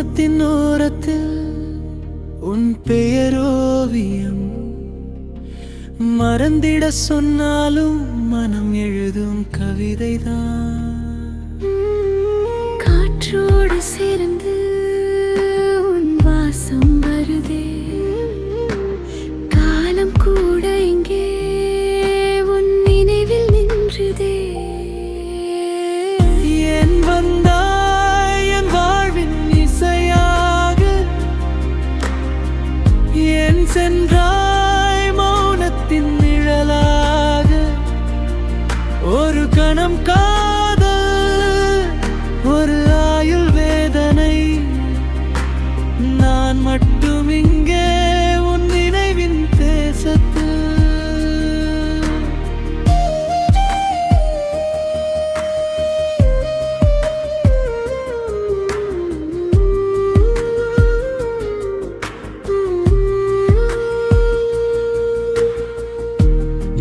மௌனத்தின் ஓரத்தில் உன் பெயரோவியம் மறந்திட சொன்னாலும் மனம் எழுதும் கவிதைதான். காற்றோடு சேர்ந்து உன் வாசம் வருதே, காலம் கூட இங்கே உன் நினைவில் நின்றுதே. என் வந்தாய் என் வாழ்வின் இசையாக, என் சென்றாய் மௌனத்தின் நிழலாக. ஒரு கணம் காதல், ஒரு ஆயுள் வேதனை, நான் மட்டும் இங்கே உன் நினைவின் தேசத்தில்.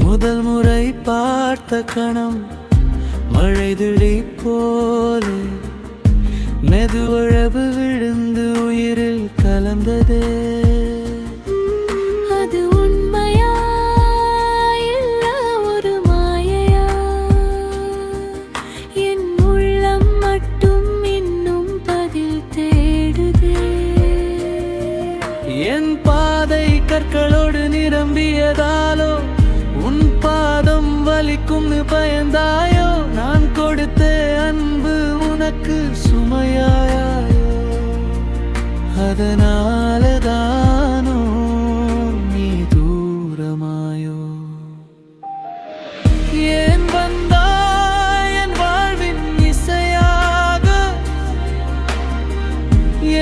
முதல் முறை பார்த்த கணம் மழை துளி போலே மெதுவழவு விழுந்து உயிரில் கலந்ததே. அது உண்மையா இல்ல ஒரு மாயையா? என் உள்ளம் மட்டும் இன்னும் பதில் தேடுதே. என் பாதை கற்களோடு நிரம்பியதாலோ உன் பாதம் வலிக்கும்னு பயந்தாயோ? நான் கொடுத்த அன்பு உனக்கு சுமையாயோ? அதனாலதானோ நீ தூரமாயோ? ஏன் வந்தாய் என் வாழ்வின் இசையாக,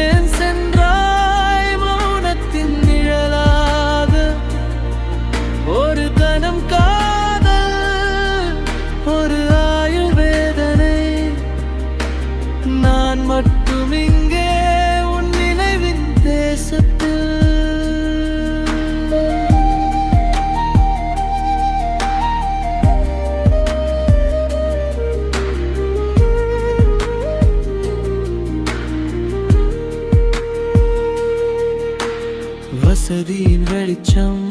ஏன் சென்றாய் மௌனத்தின் நிழலாக. ஒரு கணம் காதல், ஒரு ஆயுள் வேதனை, நான் மட்டும் இங்கே உன் நினைவின் தேசத்தில். வசதியின் வெளிச்சம்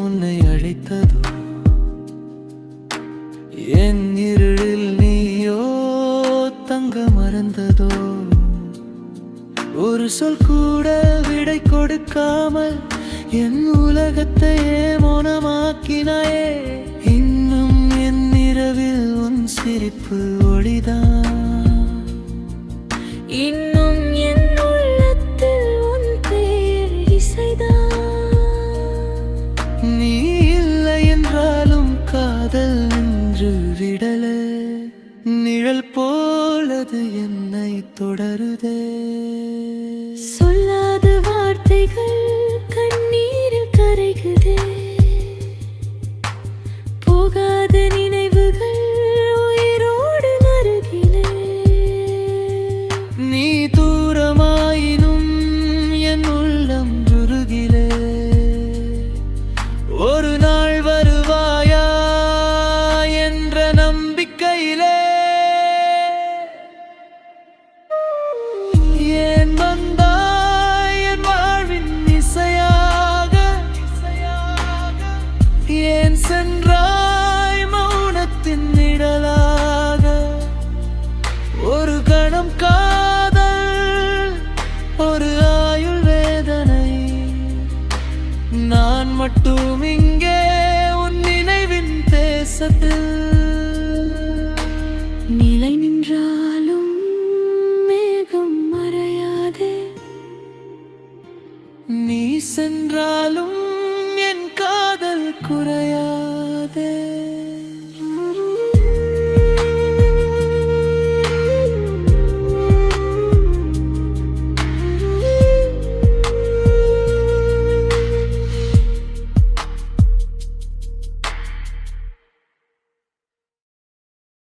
உன்னை அழைத்ததோ? என் இருளில் நீயோ தங்க மறந்ததோ? ஒரு சொல் கூட விடை கொடுக்காமல் என் உலகத்தையே மௌனமாக்கினாயே. இன்னும் என் இரவில் உன் சிரிப்பு ஒளிதான். இன்னும் என் உள்ளத்தில் உன் பேர் இசைதான். நீ இல்லை என்றாலும் காதல் நின்று விடல, நிழல் போலது என்னை தொடருதே. சொல்லாத வார்த்தைகள் கண்ணீரில் கரைகுதே, போகாத நினைவுகள் உயிரோடு மருகிலே. நீ தூரமாயினும் என் உள்ளம் உருகிலே. ஒரு நாள் வருவாயா என்ற நம்பிக்கையிலே. ஏன் வந்தாய் என் வாழ்வின் இசையாக, ஏன் சென்றாய் மௌனத்தின் நிழலாக. ஒரு கணம்